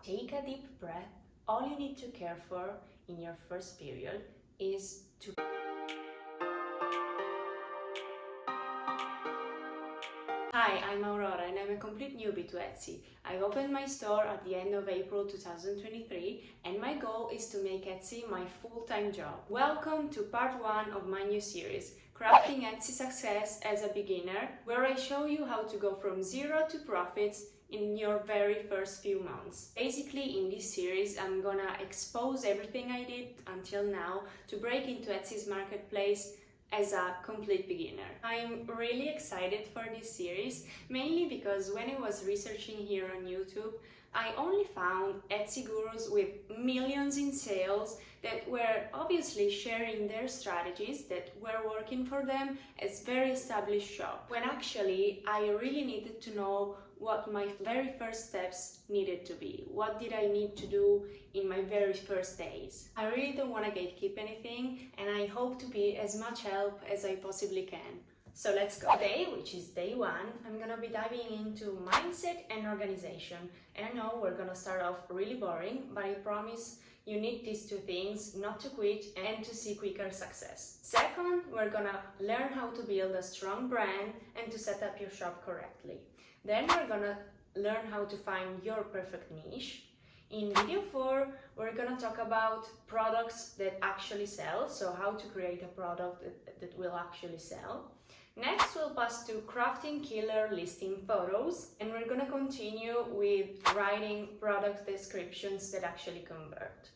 Take a deep breath. All you need to care for in your first period is to... Hi, I'm Aurora and I'm a complete newbie to Etsy. I opened my store at the end of April 2023 and my goal is to make Etsy my full-time job. Welcome to part 1 of my new series, Crafting Etsy Success as a Beginner, where I show you how to go from zero to profits in your very first few months. Basically, in this series, I'm gonna expose everything I did until now to break into Etsy's marketplace as a complete beginner. I'm really excited for this series, mainly because when I was researching here on YouTube, I only found Etsy gurus with millions in sales that were obviously sharing their strategies that were working for them as very established shops. When actually I really needed to know what my very first steps needed to be. What did I need to do in my very first days? I really don't want to gatekeep anything, and I hope to be as much help as I possibly can. So let's go. Today, which is day 1, I'm gonna be diving into mindset and organization. And I know we're gonna start off really boring, but I promise you need these 2 things not to quit and to see quicker success. Second, we're gonna learn how to build a strong brand and to set up your shop correctly. Then we're gonna learn how to find your perfect niche. In video 4, we're gonna talk about products that actually sell, so how to create a product that will actually sell. Next, we'll pass to crafting killer listing photos, and we're gonna continue with writing product descriptions that actually convert.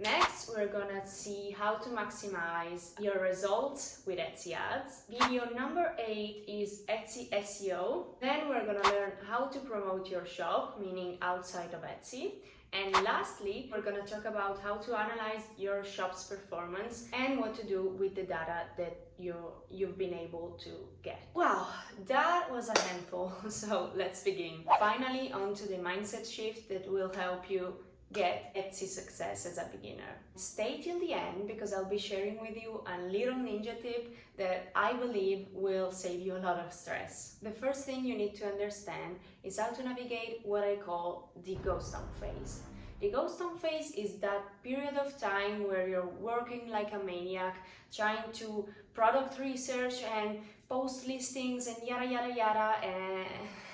Next, we're gonna see how to maximize your results with Etsy ads. Video number 8 is Etsy SEO. Then we're gonna learn how to promote your shop, meaning outside of Etsy. And lastly, we're gonna talk about how to analyze your shop's performance and what to do with the data that you've been able to get. Wow, that was a handful, so let's begin. Finally, on to the mindset shift that will help you get Etsy success as a beginner. Stay till the end because I'll be sharing with you a little ninja tip that I believe will save you a lot of stress. The first thing you need to understand is how to navigate what I call the ghost town phase. The ghost town phase is that period of time where you're working like a maniac, trying to product research and post listings and yada yada yada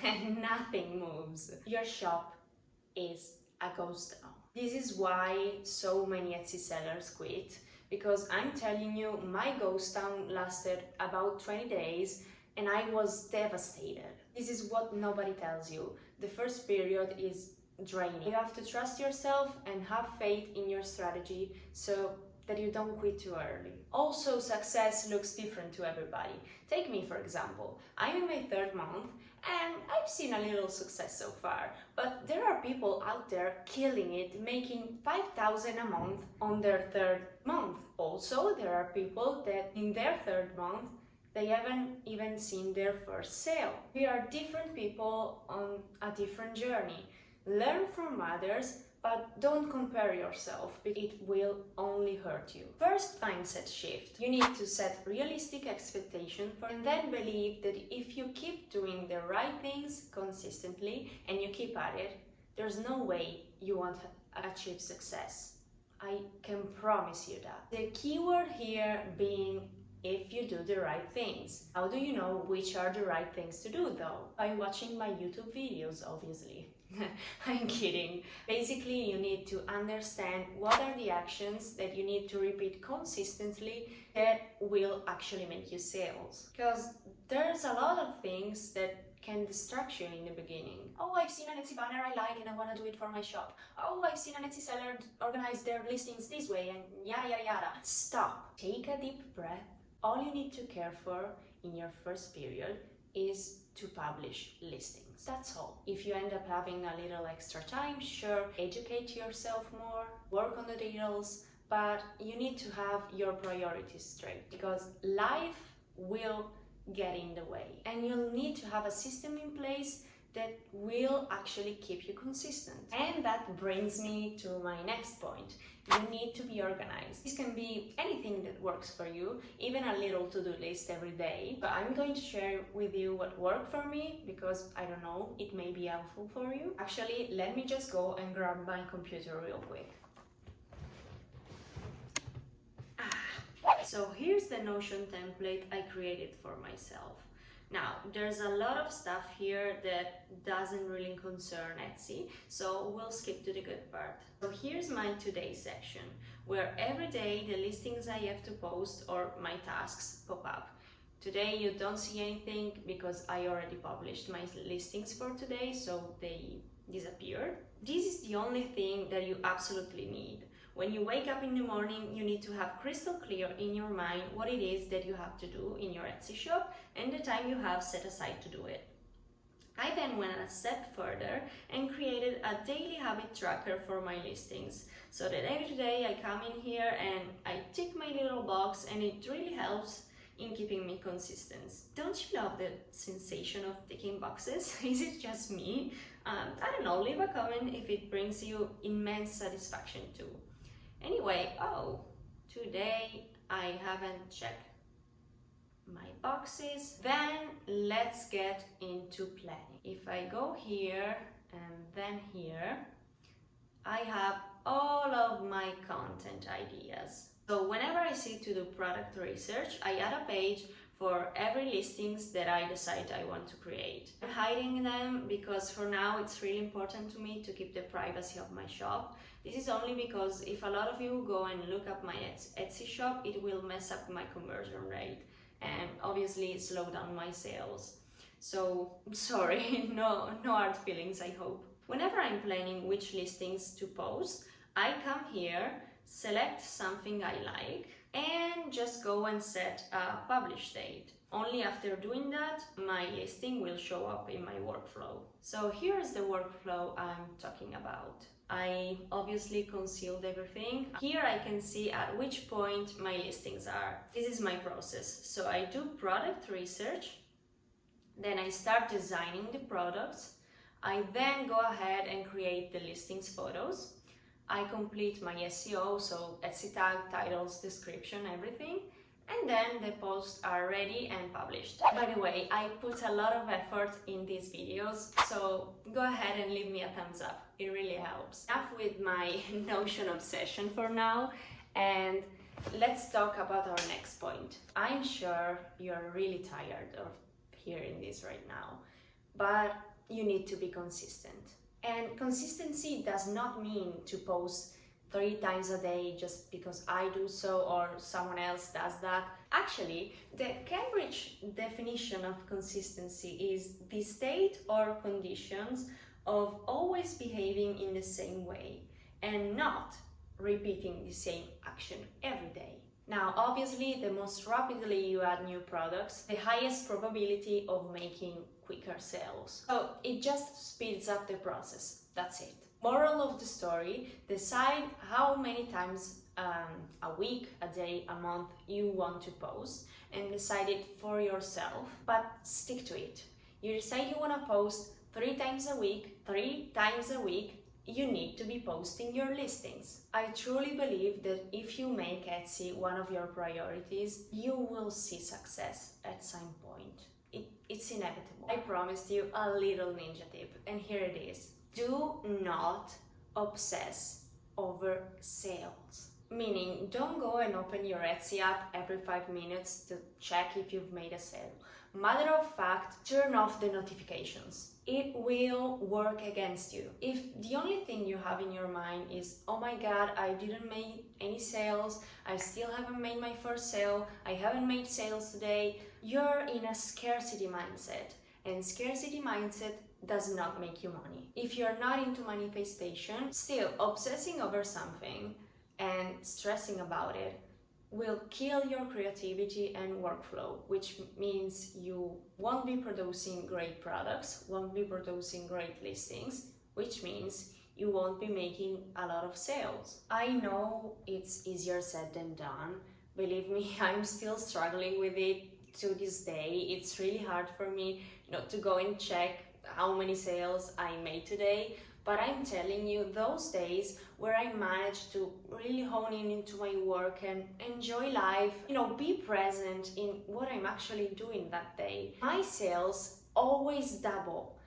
and nothing moves. Your shop is a ghost town. This is why so many Etsy sellers quit, because I'm telling you, my ghost town lasted about 20 days and I was devastated. This is what nobody tells you. The first period is draining. You have to trust yourself and have faith in your strategy so that you don't quit too early. Also, success looks different to everybody. Take me for example. I'm in my 3rd month and I've seen a little success so far, but there are people out there killing it, making 5,000 a month on their 3rd month. Also, there are people that in their 3rd month, they haven't even seen their first sale. We are different people on a different journey. Learn from others, but don't compare yourself, it will only hurt you. First mindset shift. You need to set realistic expectations and then believe that if you keep doing the right things consistently and you keep at it, there's no way you won't achieve success. I can promise you that. The keyword here being if you do the right things. How do you know which are the right things to do though? By watching my YouTube videos, obviously. I'm kidding. Basically, you need to understand what are the actions that you need to repeat consistently that will actually make you sales. Because there's a lot of things that can distract you in the beginning. Oh, I've seen an Etsy banner I like and I want to do it for my shop. Oh, I've seen an Etsy seller organize their listings this way and yada yada yada. Stop. Take a deep breath. All you need to care for in your first period is to publish listings. That's all. If you end up having a little extra time, sure, educate yourself more, work on the details, but you need to have your priorities straight because life will get in the way and you'll need to have a system in place that will actually keep you consistent. And that brings me to my next point. You need to be organized. This can be anything that works for you, even a little to-do list every day. But I'm going to share with you what worked for me because I don't know, it may be helpful for you. Actually, let me just go and grab my computer real quick. So here's the Notion template I created for myself. Now, there's a lot of stuff here that doesn't really concern Etsy, so we'll skip to the good part. So here's my today section, where every day the listings I have to post or my tasks pop up. Today you don't see anything because I already published my listings for today, so they disappeared. This is the only thing that you absolutely need. When you wake up in the morning, you need to have crystal clear in your mind what it is that you have to do in your Etsy shop and the time you have set aside to do it. I then went a step further and created a daily habit tracker for my listings so that every day I come in here and I tick my little box, and it really helps in keeping me consistent. Don't you love the sensation of ticking boxes? Is it just me? I don't know, leave a comment if it brings you immense satisfaction too. Anyway, today I haven't checked my boxes. Then let's get into planning. If I go here and then here, I have all of my content ideas. So whenever I sit to do product research, I add a page for every listings that I decide I want to create. I'm hiding them because for now it's really important to me to keep the privacy of my shop. This is only because if a lot of you go and look up my Etsy shop, it will mess up my conversion rate and obviously slow down my sales. So sorry, no hard feelings, I hope. Whenever I'm planning which listings to post, I come here, select something I like, and just go and set a publish date. Only after doing that, my listing will show up in my workflow. So here's the workflow I'm talking about. I obviously concealed everything. Here I can see at which point my listings are. This is my process. So I do product research, then I start designing the products. I then go ahead and create the listings photos. I complete my SEO, so Etsy tag, titles, description, everything. And then the posts are ready and published. By the way, I put a lot of effort in these videos, so go ahead and leave me a thumbs up. It really helps. Enough with my Notion obsession for now, and let's talk about our next point. I'm sure you're really tired of hearing this right now, but you need to be consistent. And consistency does not mean to post 3 times a day just because I do so or someone else does that. Actually, the Cambridge definition of consistency is the state or conditions of always behaving in the same way and not repeating the same action every day. Now, obviously, the most rapidly you add new products, the highest probability of making quicker sales. So it just speeds up the process. That's it. Moral of the story, decide how many times a week, a day, a month you want to post and decide it for yourself, but stick to it. You decide you want to post 3 times a week, you need to be posting your listings. I truly believe that if you make Etsy one of your priorities, you will see success at some point. It's inevitable. I promised you a little ninja tip, and here it is. Do not obsess over sales. Meaning, don't go and open your Etsy app every 5 minutes to check if you've made a sale. Matter of fact, turn off the notifications. It will work against you. If the only thing you have in your mind is, oh my god, I didn't make any sales, I still haven't made my first sale, I haven't made sales today, you're in a scarcity mindset. And scarcity mindset does not make you money. If you're not into manifestation, still obsessing over something and stressing about it will kill your creativity and workflow, which means you won't be producing great products, won't be producing great listings, which means you won't be making a lot of sales. I know it's easier said than done. Believe me, I'm still struggling with it to this day. It's really hard for me, to go and check how many sales I made today, but I'm telling you those days where I managed to really hone in into my work and enjoy life, be present in what I'm actually doing that day. My sales always double.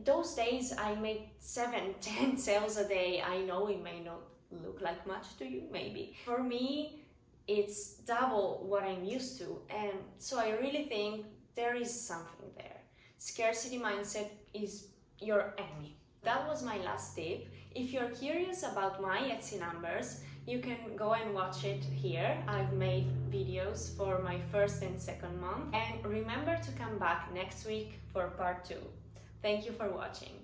Those days I make 7-10 sales a day. I know it may not look like much to you, maybe. For me, it's double what I'm used to, and so I really think there is something there. Scarcity mindset is your enemy. That was my last tip. If you're curious about my Etsy numbers, you can go and watch it here. I've made videos for my first and second month. And remember to come back next week for part 2. Thank you for watching.